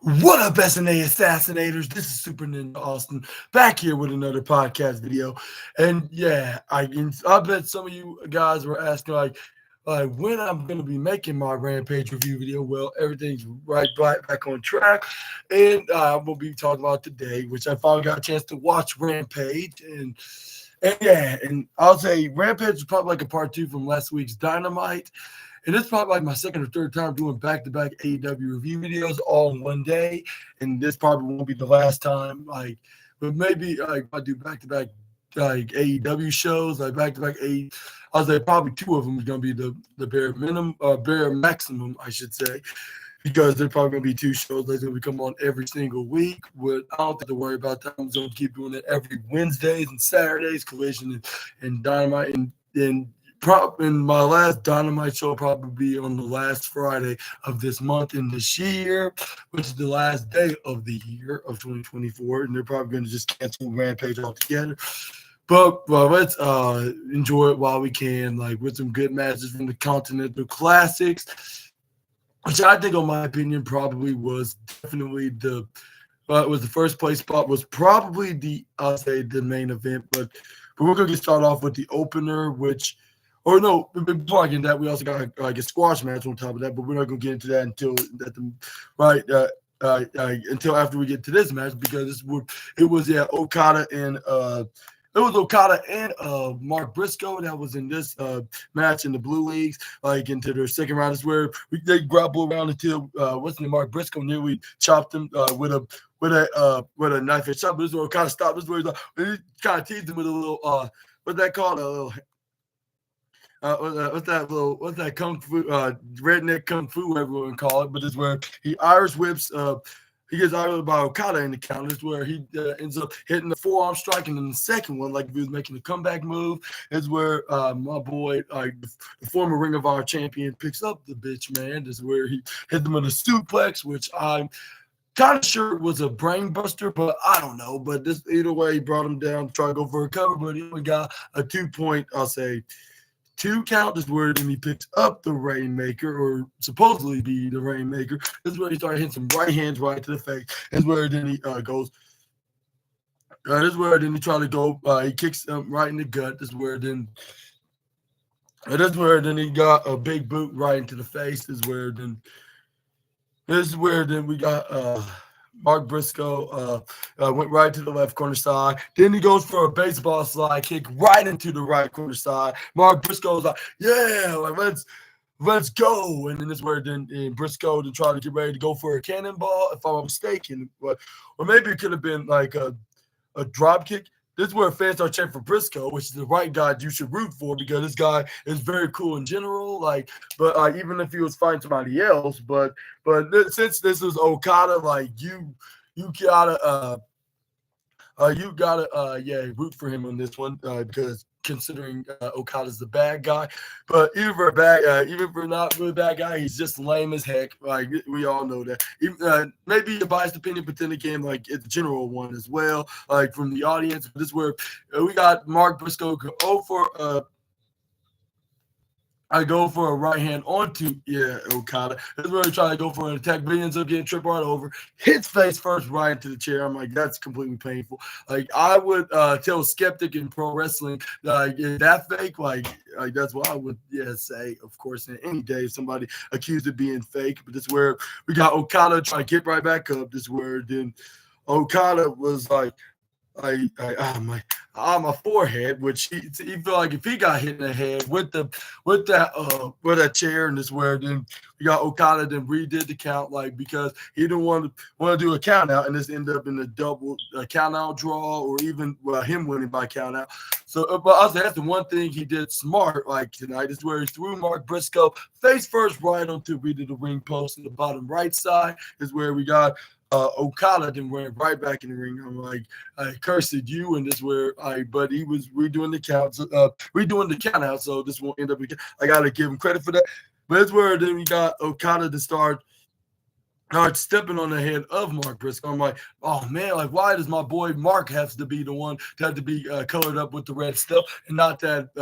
What up, SNA assassinators? This is Super Ninja Austin back here with another podcast video. And yeah, I bet some of you guys were asking like when I'm gonna be making my Rampage review video. Well, everything's right back on track, and we'll be talking about today, which I finally got a chance to watch Rampage, and yeah, and I'll say Rampage is probably like a part two from last week's Dynamite. And it's probably like my second or third time doing back-to-back AEW review videos all in one day. And this probably won't be the last time. But maybe like I do back-to-back like AEW shows, like back-to-back I was like probably two of them is gonna be the bare minimum, bare maximum, I should say, because they're probably gonna be two shows that's gonna come on every single week. I don't have to worry about that. I'm just gonna keep doing it every Wednesdays and Saturdays, Collision and Dynamite, and my last Dynamite show will probably be on the last Friday of this month in this year, which is the last day of the year of 2024, and they're probably going to just cancel Rampage altogether. But let's enjoy it while we can, like with some good matches from the Continental Classics, which I think, in my opinion, probably was definitely was the first place spot, was probably I'll say the main event, but we're going to start off with the opener, or no, before I get into that, we also got like a squash match on top of that, but we're not going to get into that until after we get to this match, because it was Okada and Mark Briscoe that was in this match in the Blue Leagues, like into their second round. Is where they grappled around until Mark Briscoe nearly chopped him with a knife and chop. This is where Okada stopped. This is where he kind of teased him with a little what's that called, a little. What's that kung fu, redneck kung fu, everyone call it, but it's where he Irish whips, he gets Irish by Okada in the count. It's where he ends up hitting the forearm strike, and then the second one, like if he was making a comeback move, is where my boy, the former Ring of Honor champion, picks up the bitch, man. This is where he hit them with a suplex, which I'm kind of sure it was a brain buster, but I don't know. But either way, he brought him down to try to go for a cover, but he only got a 2-point, I'll say, 2 count. Is where then he picks up the Rainmaker, or supposedly be the Rainmaker. This is where he started hitting some right hands right to the face. This is where then he goes. This is where then he tried to go. He kicks him right in the gut. This is where then he got a big boot right into the face. This is where then we got Mark Briscoe went right to the left corner side. Then he goes for a baseball slide kick right into the right corner side. Mark Briscoe's like, yeah, like let's go. And then this is where then Briscoe to try to get ready to go for a cannonball, if I'm mistaken. Or maybe it could have been like a drop kick. This is where fans start cheering for Briscoe, which is the right guy you should root for, because this guy is very cool in general. But even if he was fighting somebody else, but since this is Okada, like you gotta root for him on this one, because considering Okada's the bad guy. But even for not really bad guy, he's just lame as heck. Like we all know that. Maybe a biased opinion, but then again, like it's a general one as well, like from the audience. But this is where we got Mark Briscoe go for I go for a right hand onto Okada. This is where he tried to go for an attack, but he ends up getting tripped right over. Hits face first right into the chair. I'm like, that's completely painful. Like I would tell skeptic in pro wrestling, like is that fake? Like that's what I would say. Of course, in any day, if somebody accused of being fake. But this is where we got Okada trying to get right back up. This is where then Okada was like, my forehead, which he felt like if he got hit in the head with that chair, and this where then we got Okada then redid the count, like because he didn't want to do a count out, and this ended up in a double count out draw, or even him winning by count out. So, but I was that's the one thing he did smart like tonight, is where he threw Mark Briscoe face first right onto the ring post in the bottom right side. Is where we got Okada then went right back in the ring. I'm like, I cursed you, and this is where but he was redoing the count out, so this won't end up again. I gotta give him credit for that. But it's where then we got Okada to start stepping on the head of Mark Briscoe. I'm like, oh man, like why does my boy Mark have to be the one to have to be colored up with the red stuff, and not that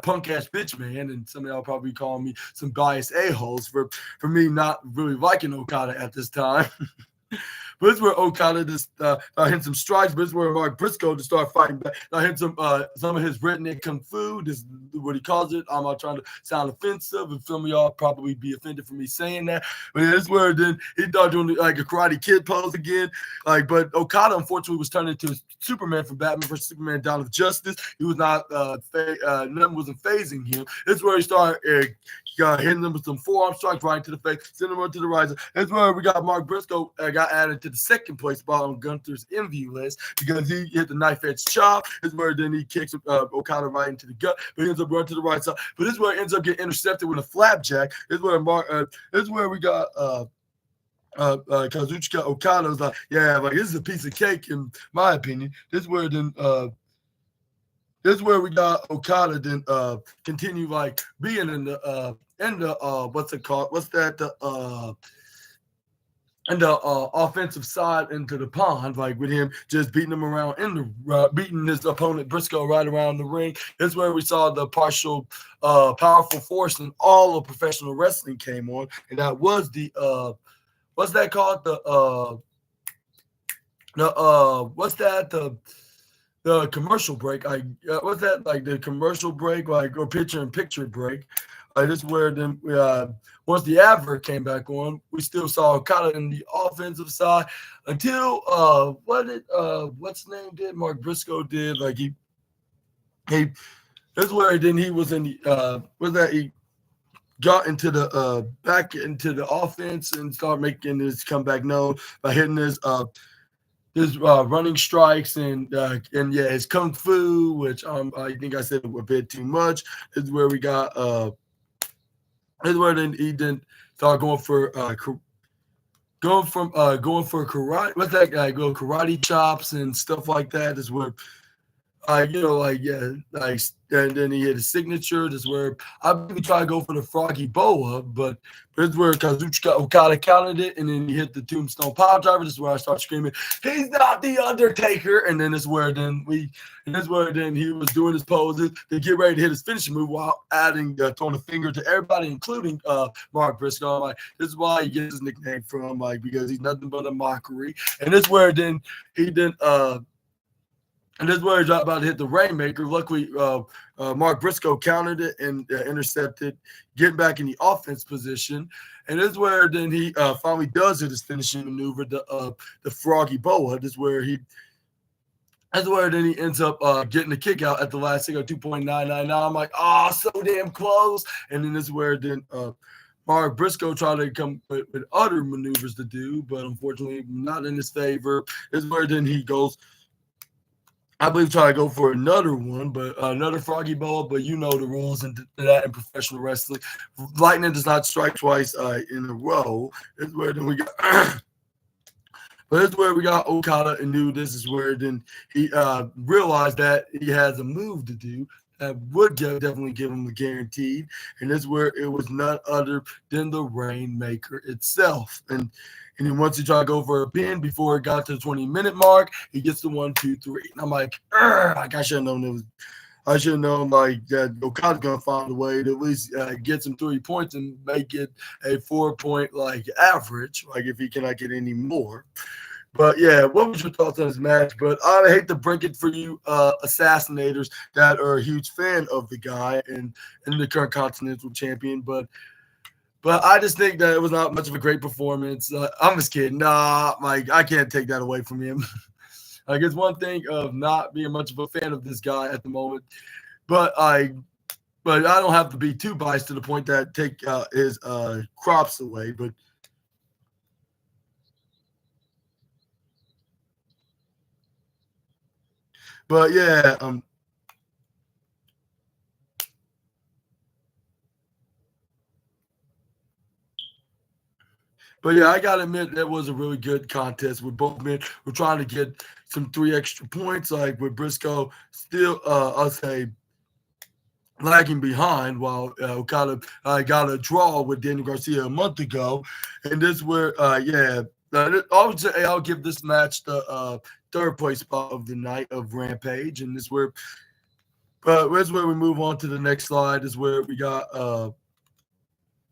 punk ass bitch, man? And some of y'all probably calling me some biased a-holes for me not really liking Okada at this time. But it's where Okada just hit some strikes. But it's where Mark Briscoe just started fighting back. Hit some of his redneck kung fu. This is what he calls it. I'm not trying to sound offensive, and some of y'all probably be offended for me saying that. But it's where then he started doing like a Karate Kid pose again. But Okada unfortunately was turned into Superman from Batman vs Superman: Dawn of Justice. He was not nothing wasn't phasing him. This is where he started hitting them with some forearm strikes right into the face, sending him to the riser. That's where we got Mark Briscoe got added to the second place spot on Gunther's envy list because he hit the knife edge chop. This is where then he kicks Okada right into the gut, but he ends up running to the right side. But this is where he ends up getting intercepted with a flapjack. This is where this is where we got Kazuchika Okada's like, yeah, like this is a piece of cake in my opinion. This is where then this is where we got Okada then continue like being in the what's it called? What's that? And the offensive side into the pond, like with him just beating him around in the beating his opponent Briscoe right around the ring. That's where we saw the powerful force in all of professional wrestling came on, and that was the what's that called? The commercial break. What's that like? The commercial break, like or picture break. This is where then once the advert came back on, we still saw Okada in the offensive side until what's his name did? Mark Briscoe did like he this is where then he was in the he got into the back into the offense and started making his comeback known by hitting his running strikes and yeah, his kung fu, which I think I said a bit too much. This is where we got this is where then he didn't start going for karate. What's that guy go karate chops and stuff like that? Is where and then he hit his signature. This is where I believe he tried to go for the froggy boa, but this is where Kazuchika Okada counted it, and then he hit the tombstone pile driver. This is where I start screaming, "He's not the Undertaker!" And then this is where then he was doing his poses to get ready to hit his finishing move while adding throwing a finger to everybody, including Mark Briscoe. I'm like, this is why he gets his nickname from, like, because he's nothing but a mockery. And this is where then he didn't. And this is where he's about to hit the Rainmaker. Luckily, Mark Briscoe countered it and intercepted, getting back in the offense position. And this is where then he finally does hit his finishing maneuver, the Froggy Boa. This is where then he ends up getting the kick out at the last second, 2.999. I'm like, oh, so damn close. And then this is where then Mark Briscoe tried to come with other maneuvers to do, but unfortunately not in his favor. This is where then he goes, I believe, try to go for another one, but another froggy boa. But you know the rules in that in professional wrestling. Lightning does not strike twice in a row. This is where then we got. But this is where we got Okada and knew this is where then he realized that he has a move to do that would definitely give him a guaranteed. And this is where it was none other than the Rainmaker itself. And then once he tried to go for a pin before it got to the 20-minute mark, he gets the 1, 2, 3. And I'm like, I should have known I should have known like that Okada's gonna find a way to at least get some 3 points and make it a 4-point like average, like if he cannot get any more. But yeah, what was your thoughts on this match? But I hate to break it for you assassinators that are a huge fan of the guy and the current Continental Champion, but I just think that it was not much of a great performance. I'm just kidding. Nah, like I can't take that away from him. Like it's one thing of not being much of a fan of this guy at the moment, but I don't have to be too biased to the point that take his crops away. But yeah, But yeah, I gotta admit that was a really good contest with both men. We're trying to get some 3 extra points, like with Briscoe still, I'll say, lagging behind, while Okada got a draw with Daniel Garcia a month ago. And this where, I'll give this match the 3rd place spot of the night of Rampage. And this where, that's where we move on to the next slide. Is where we got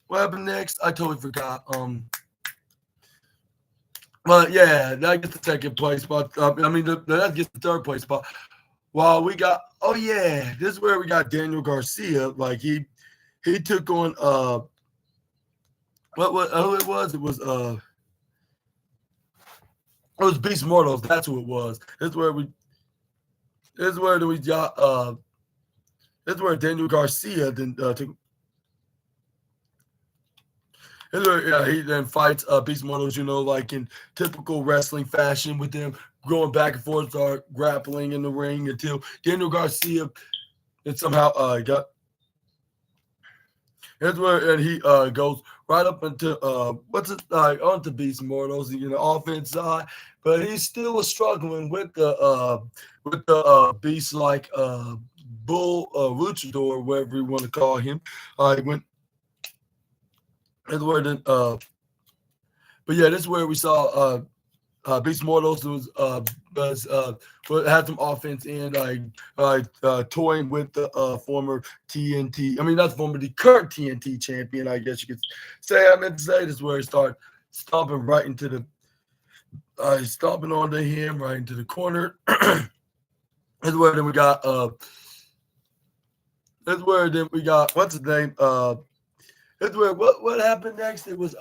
what happened next? I totally forgot. But yeah, that gets the second place spot. I mean, that gets the third place spot. While we got, oh yeah, this is where we got Daniel Garcia. Like he took on what who it was? It was Beast Mortals. That's who it was. This is where we got this is where Daniel Garcia then took. This is where he then fights Beast Mortals. You know, like in typical wrestling fashion, with them going back and forth, start grappling in the ring until Daniel Garcia and somehow got. That's where and he goes right up into onto Beast Mortals, offense side, but he's still struggling with the beast like bull luchador, whatever you want to call him. When that's where then but yeah, this is where we saw Beast Mortals had some offense and toying with the former TNT. I mean, not former, the current TNT champion. I guess you could say. I meant to say this is where he started stomping right into the stomping onto him right into the corner. That's where then we got that's where then we got what's his name? That's where what happened next? It was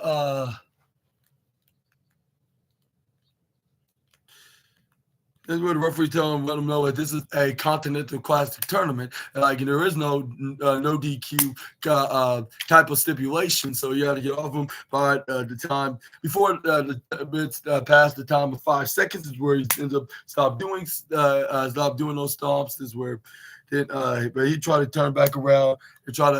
this is where the referee let them know that this is a Continental Classic tournament. Like, and there is no DQ type of stipulation, so you got to get off them by the time before it's past the time of 5 seconds is where he ends up stop doing those stomps. Is where then but he tried to turn back around and try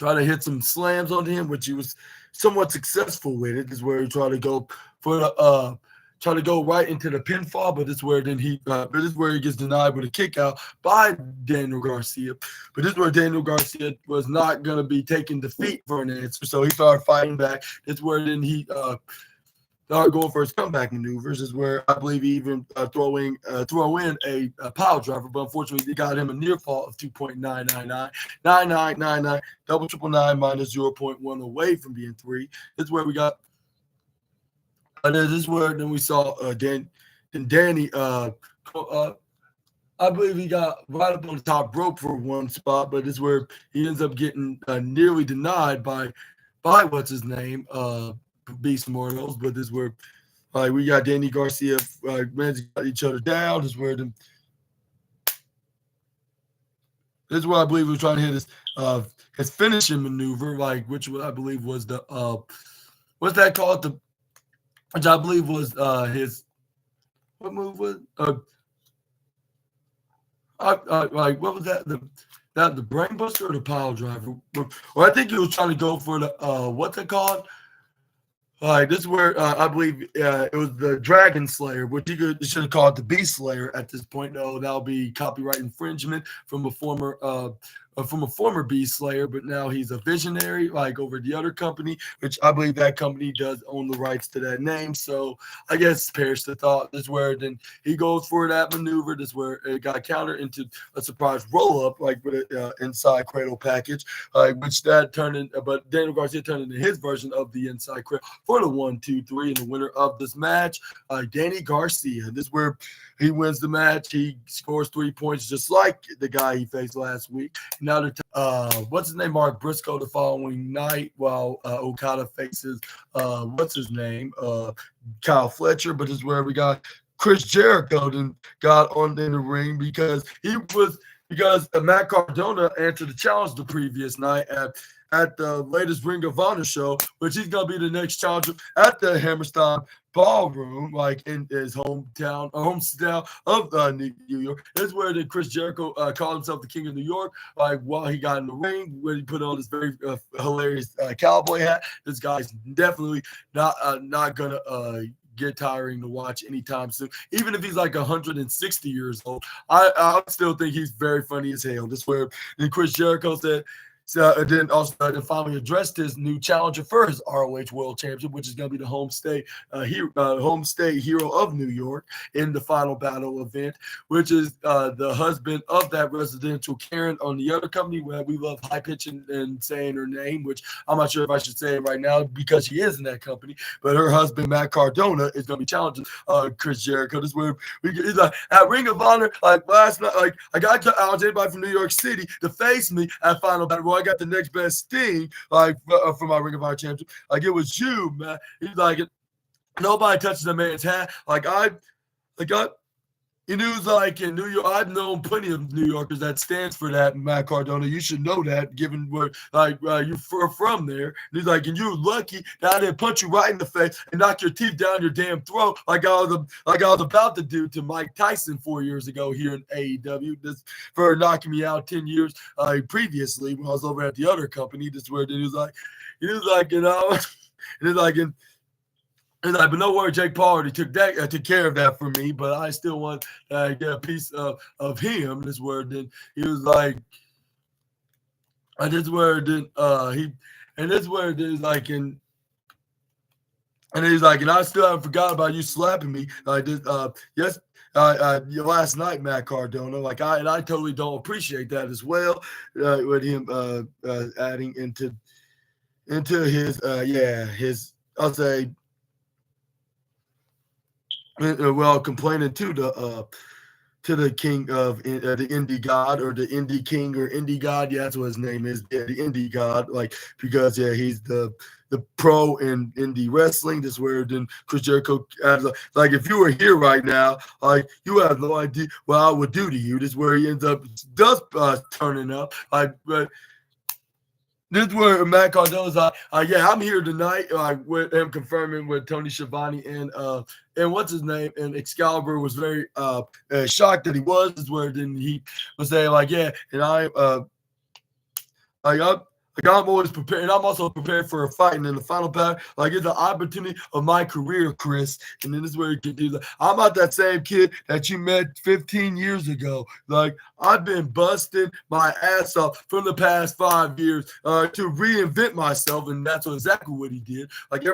to hit some slams on him, which he was somewhat successful with. It is where he tried to go for the try to go right into the pinfall, but this is where then this is where he gets denied with a kick out by Daniel Garcia. But this is where Daniel Garcia was not going to be taking defeat for an answer, so he started fighting back. This is where then he started going for his comeback maneuvers. This is where I believe he even throw in a pile driver, but unfortunately they got him a near fall of 2.999, double triple nine minus 0.1 away from being 3. This is where we got. This is where then we saw Danny. I believe he got right up on the top rope for one spot, but this is where he ends up getting nearly denied by what's his name, Beast Mortals. But this is where we got Danny Garcia managed to got each other down. This is where I believe he was trying to hit his finishing maneuver, which I believe was the what's that called, which I believe was his what move was what was that, the brain buster or the pile driver? Or I think he was trying to go for the what's it called? This is where I believe it was the Dragon Slayer, which you should have called the Beast Slayer at this point. No, that'll be copyright infringement from a former Beast Slayer, but now he's a visionary, over the other company, which I believe that company does own the rights to that name. So I guess perish the thought. This is where then he goes for that maneuver. This is where it got countered into a surprise roll up, with an inside cradle package, which that turned in. But Daniel Garcia turned into his version of the inside cradle for the 1, 2, 3, and the winner of this match, Danny Garcia. This is where he wins the match. He scores 3 points, just like the guy he faced last week. Now what's his name? Mark Briscoe the following night, while Okada faces what's his name? Kyle Fletcher. But this is where we got Chris Jericho then got on in the ring because Matt Cardona answered the challenge the previous night at the latest Ring of Honor show, which he's gonna be the next challenger at the Hammerstein Ballroom, in his hometown of New York. This is where Chris Jericho called himself the King of New York. While he got in the ring, when he put on this very hilarious cowboy hat. This guy's definitely not gonna get tiring to watch anytime soon. Even if he's 160 years old, I still think he's very funny as hell. This is where Chris Jericho said So then also then finally addressed his new challenger for his ROH World Championship, which is going to be the home state hero of New York in the final battle event, which is the husband of that residential Karen on the other company where we love high pitching and saying her name, which I'm not sure if I should say it right now because she is in that company. But her husband Matt Cardona is going to be challenging Chris Jericho. This is where he's like at Ring of Honor, like last night, like I got to challenge anybody from New York City to face me at Final Battle Royal. I got the next best thing, like for my Ring of Honor championship. Like it was you, man. He's like, nobody touches the man's hat. And it was like in New York, I've known plenty of New Yorkers that stands for that, Matt Cardona. You should know that, given where you're from there. And he's like, and you're lucky that I didn't punch you right in the face and knock your teeth down your damn throat like I was about to do to Mike Tyson 4 years ago here in AEW. This for knocking me out 10 years previously when I was over at the other company. This where he was like, you know, and it's like in. And but no worry, Jake Paul already took care of that for me. But I still want to get a piece of him. This word then he was like, and this word then this word is like and he's like, and I still haven't forgotten about you slapping me like this. Yes. Last night, Matt Cardona, like I totally don't appreciate that as well. With him adding into his his I'll say. Complaining to the king of the indie god or the indie king or indie god. Yeah, that's what his name is. Yeah, the indie god. Like because he's the pro in indie wrestling. This where then Chris Jericho like if you were here right now, like you have no idea what I would do to you. This is where he ends up turning up. This is where Matt Cardona's like, I'm here tonight, with him confirming with Tony Schiavone and what's his name, and Excalibur was very shocked that he was. This is where then he was saying and I'm always prepared, and I'm also prepared for a fight. And in the final battle, like it's an opportunity of my career, Chris. And then this is where you can do that. I'm not that same kid that you met 15 years ago. Like I've been busting my ass off from the past 5 years to reinvent myself, and that's exactly what he did. Like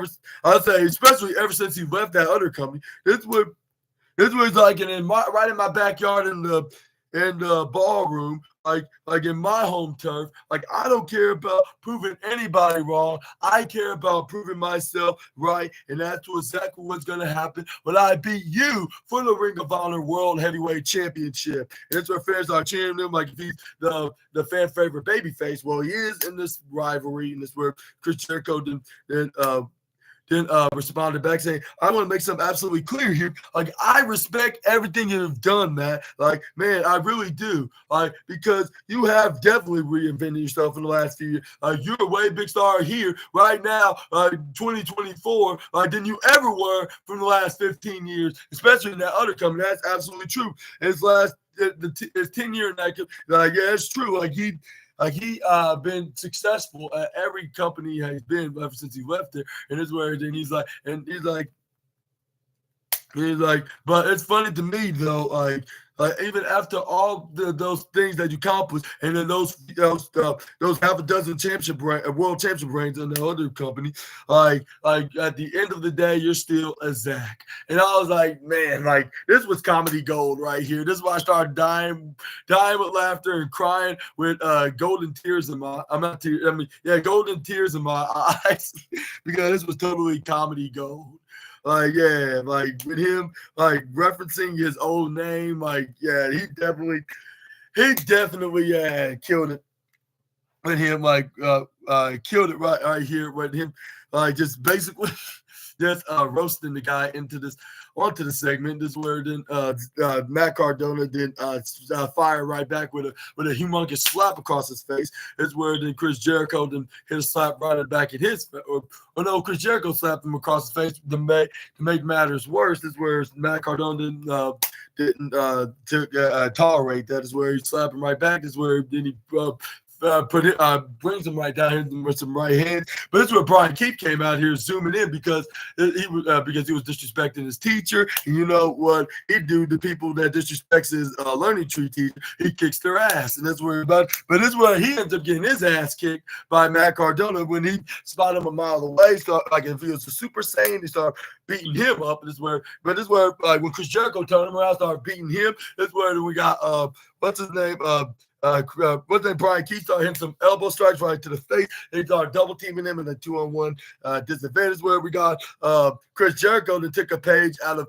I'd say, especially ever since he left that other company. This was like right in my backyard in the ballroom. Like in my home turf, like I don't care about proving anybody wrong. I care about proving myself right, and that's exactly what's going to happen when I beat you for the Ring of Honor World Heavyweight Championship. And that's where fans are cheering him like if he's the fan favorite babyface. Well, he is in this rivalry, and this where Chris Jericho then responded back saying, I want to make something absolutely clear here. Like, I respect everything you've done, Matt. Like, man, I really do. Like, because you have definitely reinvented yourself in the last few years. You're a way big star here right now, 2024, than you ever were from the last 15 years, especially in that other company. That's absolutely true. His 10 year in that company, it's true. He been successful at every company he's been ever since he left there, and it's where then he's like, but it's funny to me though, like even after all those things that you accomplished, and then those half a dozen world championship reigns in the other company, like at the end of the day, you're still a Zach. And I was like, man, like this was comedy gold right here. This is why I started dying with laughter and crying with golden tears in my golden tears in my eyes because this was totally comedy gold. Like with him referencing his old name, he definitely killed it. With him killed it right here with him just basically just roasting the guy onto the segment. This is where then Matt Cardona did fire right back with a humongous slap across his face. It's where then Chris Jericho then hit a slap right in the back at his face. Chris Jericho slapped him across the face to make matters worse. This is where Matt Cardona didn't tolerate that. Is where he slapped him right back. This is where then he brings him right down here with some right hands. But this is where Brian Keith came out here zooming in because he was disrespecting his teacher. And you know what he do to people that disrespects his learning tree teacher? He kicks their ass, and that's where but this is where he ends up getting his ass kicked by Matt Cardona when he spotted him a mile away. Like if he was a Super Saiyan, he started beating him up. This is where like when Chris Jericho turned him around, started beating him. This is where we got what's his name? Brian Keith started hitting some elbow strikes right to the face. They started double teaming him in a 2-on-1 disadvantage where we got Chris Jericho to take a page out of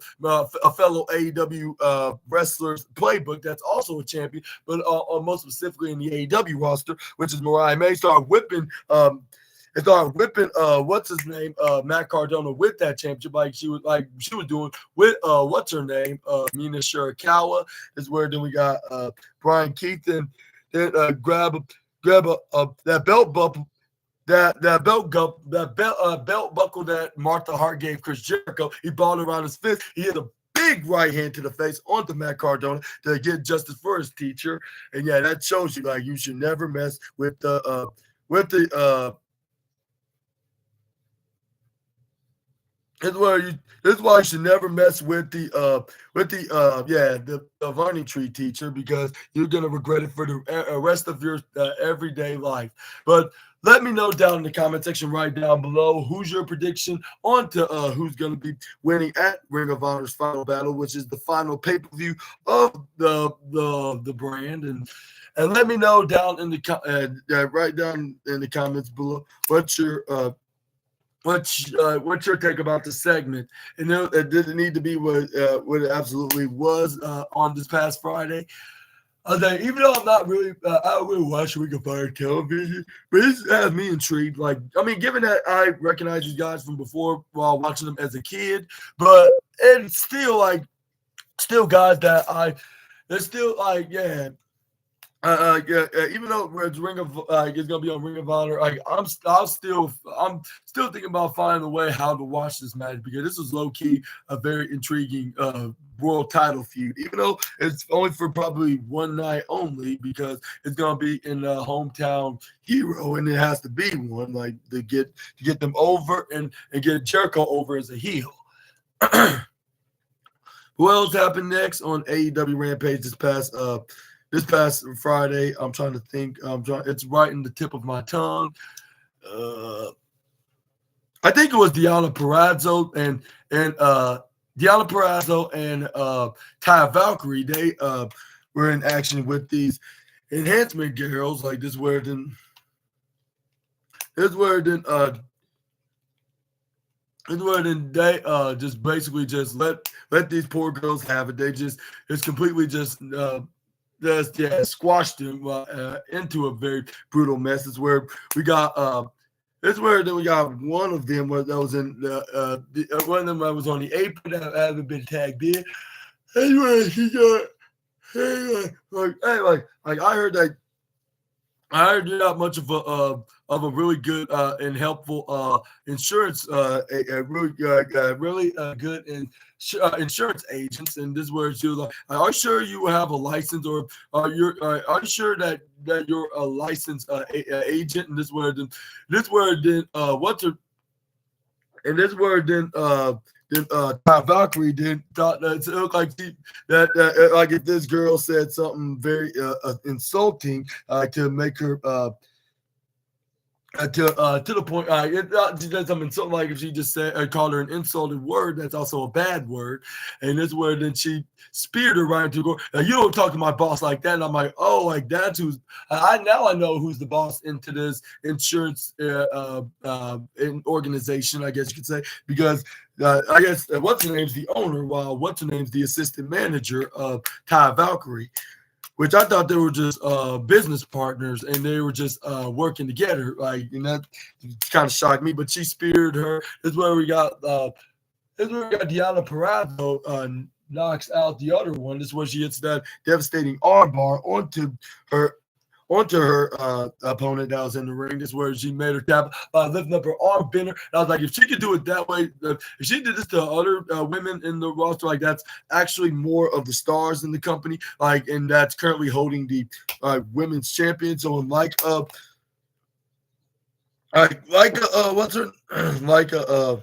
a fellow AEW wrestler's playbook that's also a champion, but most specifically in the AEW roster, which is Mariah May. Started whipping what's his name, Matt Cardona with that championship like she was doing with what's her name, Mina Shirakawa. Is where then we got Brian Keith and then grab that belt buckle. That belt buckle that Martha Hart gave Chris Jericho. He brought it around his fist. He hit a big right hand to the face onto Matt Cardona to get justice for his teacher. And yeah, that shows you like you should never mess with the This is why you should never mess with the learning tree teacher, because you're gonna regret it for the rest of your everyday life. But let me know down in the comment section right down below who's your prediction on to who's gonna be winning at Ring of Honor's Final Battle, which is the final pay-per-view of the brand, and let me know down in the right down in the comments below what's your take about the segment? And it didn't need to be what it absolutely was on this past Friday. Even though I'm not really, I don't really watch Ring of Honor television, but this has me intrigued. Like, I mean, given that I recognize these guys from before while watching them as a kid, but it's still guys that they're still like, yeah. Even though it's it's gonna be on Ring of Honor, I'm still thinking about finding a way how to watch this match, because this is low key a very intriguing world title feud. Even though it's only for probably one night only, because it's gonna be in the hometown hero, and it has to be one like to get them over and get Jericho over as a heel. What else happened next on AEW Rampage this past Friday? I'm trying to think. It's right in the tip of my tongue. I think it was Deonna Purrazzo and Taya Valkyrie. They were in action with these enhancement girls. Like this where then they just basically just let these poor girls have it. It's completely just squashed them into a very brutal mess. It's where we got one of them that was in one of them that was on the apron that haven't been tagged in. Anyway, he got I heard you're not much of a really good and helpful insurance, really good insurance agents. And this is where she was like, "Are you sure you have a license, or are you sure that you're a licensed agent?" And this word then Valkyrie then thought that it looked like like if this girl said something very insulting to make her to the point she did something insulting, like if she just said called her an insulted word, that's also a bad word. And this word then she speared her right into the door. Now, you don't talk to my boss like that. And I'm like, oh, like that's who's I know who's the boss into this insurance organization, I guess you could say, because I guess what's her name's the owner, while what's her name's the assistant manager of Taya Valkyrie, which I thought they were just business partners and they were just working together. Like, and that kind of shocked me. But she speared her. This is where we got Deonna Purrazzo knocks out the other one. This is where she hits that devastating armbar onto onto her opponent that was in the ring. This is where she made her tap by lifting up her arm, bend her. And I was like, if she could do it that way, if she did this to other women in the roster, like that's actually more of the stars in the company, like, and that's currently holding the women's champion. So what's her like a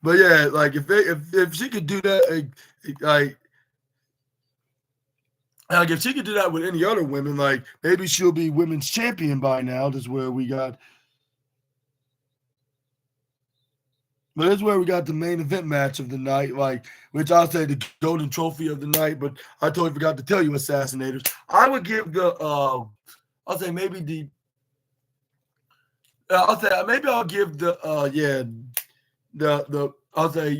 but yeah, like if she could do that, like if she could do that with any other women, like maybe she'll be women's champion by now. This is where we got, but this is where we got the main event match of the night, like which I'll say the golden trophy of the night. But I totally forgot to tell you, assassinators. I would give the I'll say maybe the I'll say maybe I'll give the the I'll say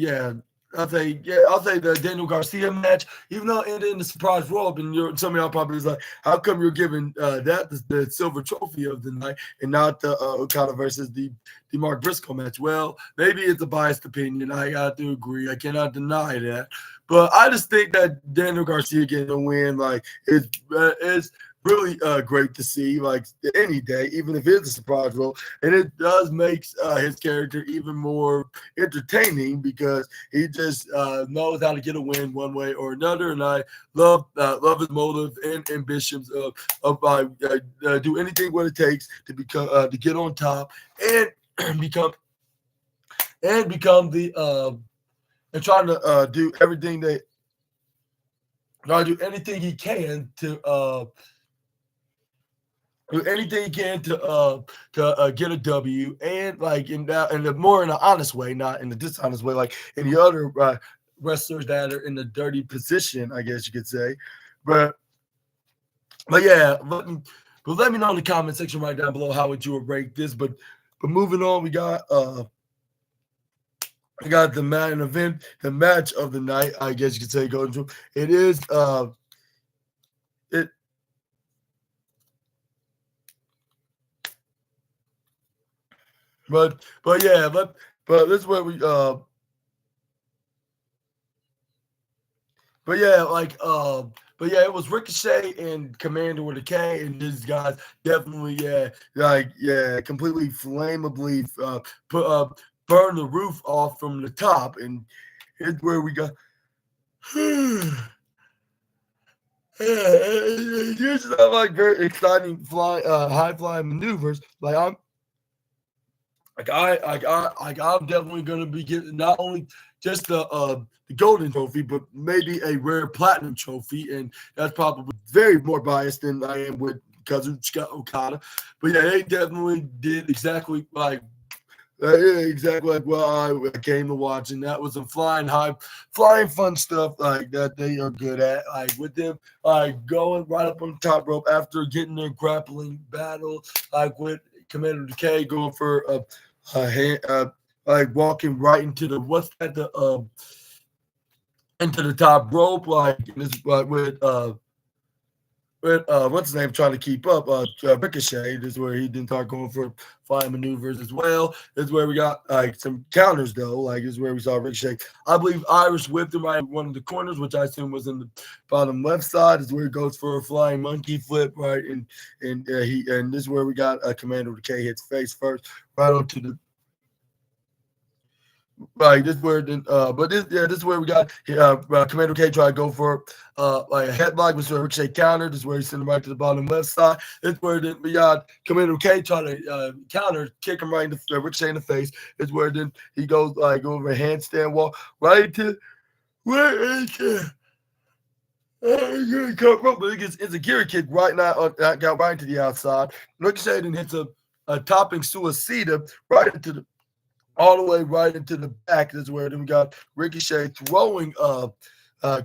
the Daniel Garcia match, even though it ended in the surprise roll up, and some of y'all probably is like, how come you're giving that the silver trophy of the night and not the Okada versus the Mark Briscoe match? Well, maybe it's a biased opinion. I got to agree. I cannot deny that. But I just think that Daniel Garcia getting a win, like, is really great to see, like any day, even if it's a surprise role, and it does make his character even more entertaining because he just knows how to get a win one way or another. And I love his motive and ambitions of do anything what it takes to become to get on top and become the and trying to do everything that try to do anything he can to do anything he can to get a W, and like in the more in an honest way, not in the dishonest way, like in the other wrestlers that are in the dirty position, I guess you could say. But yeah, let me know in the comment section right down below how would you rate this. But moving on, we got the main event, the match of the night, I guess you could say. Going to it is it. But yeah, but this is where we but yeah, but yeah, it was Ricochet and Commander with a K, and these guys definitely, completely flammably put burn the roof off from the top, and here's where we got. Here's some like very exciting high flying maneuvers. I'm definitely gonna be getting not only just the golden trophy, but maybe a rare platinum trophy, and that's probably very more biased than I am with Kazuchika Okada. But yeah, they definitely did exactly like what I came to watch, and that was some flying fun stuff like that they are good at. Like with them, like going right up on the top rope after getting their grappling battle, like with Commander Decay going for a hand, like walking right into the into the top rope, like this with what's his name trying to keep up Ricochet. This is where he didn't start going for flying maneuvers as well. This is where we got like some counters though. Like this is where we saw Ricochet. I believe Irish whipped him right in one of the corners, which I assume was in the bottom left side. This is where he goes for a flying monkey flip, right? And this is where we got Commander Decay hits face first, right onto the. Right, this is where this is where we got Commander K try to go for like a headlock, which is where Ricochet counter. This is where he sent him right to the bottom left side. This is where we got Commander K try to counter, kick him right in the Ricochet in the face. This is where then he goes like over a handstand walk right into but it gets it's a gear kick right now, got right into the outside. Ricochet then hits a topping suicida right into the all the way right into the back. This is where then we got Ricochet throwing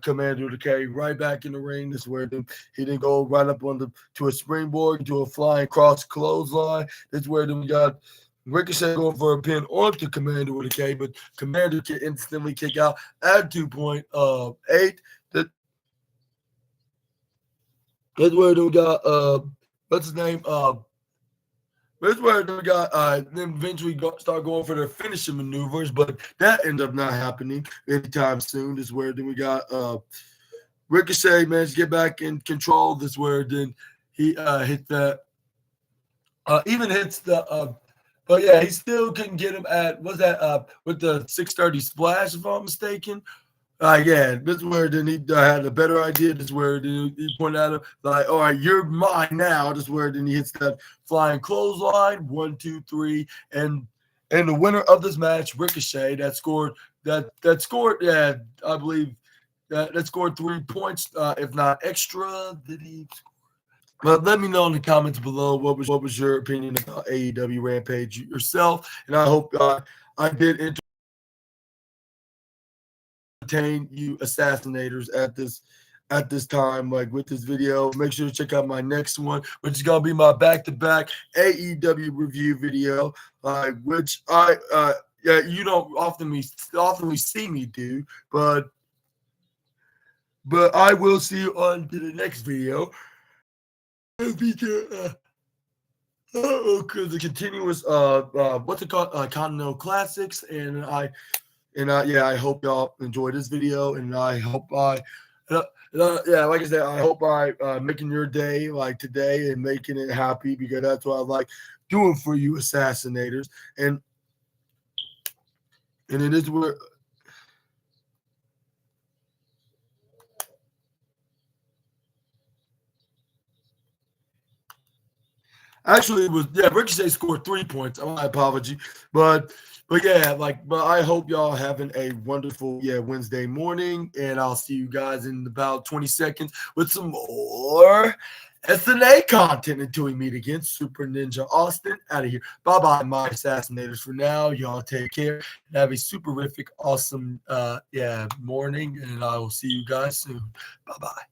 Commander Decay right back in the ring. This is where then he didn't go right up to a springboard, to a flying cross clothesline. This is where then we got Ricochet going for a pin onto Commander with a K, but Commander can instantly kick out at 2.8. That's where then we got what's his name? That's where we got then eventually start going for their finishing maneuvers, but that ended up not happening anytime soon. This is where then we got Ricochet managed to get back in control. This is where then he hit that even hits the but yeah, he still couldn't get him at what's that with the 630 splash, if I'm mistaken. Yeah, this is where then he had a better idea. This is where then he pointed at him like, "All right, you're mine now." This is where then he hits that flying clothesline, 1, 2, 3, and the winner of this match, Ricochet, that scored yeah, I believe that scored 3 points, if not extra. Did he? But let me know in the comments below what was your opinion about AEW Rampage yourself, and I hope I did entertain you assassinators at this time, like with this video. Make sure to check out my next one, which is gonna be my back-to-back AEW review video, which yeah, you don't often see me do, but I will see you on to the next video. Feature the continuous what's it called, Continental Classics, and yeah, I hope y'all enjoy this video, and I hope yeah, like I said, I hope making your day like today and making it happy, because that's what I like doing for you assassinators, and it is where actually it was, yeah, Ricochet scored 3 points. My apology, but yeah, but I hope y'all having a wonderful Wednesday morning, and I'll see you guys in about 20 seconds with some more SNA content until we meet again. Super Ninja Austin out of here. Bye bye, my assassinators. For now, y'all take care and have a superific, awesome morning, and I will see you guys soon. Bye bye.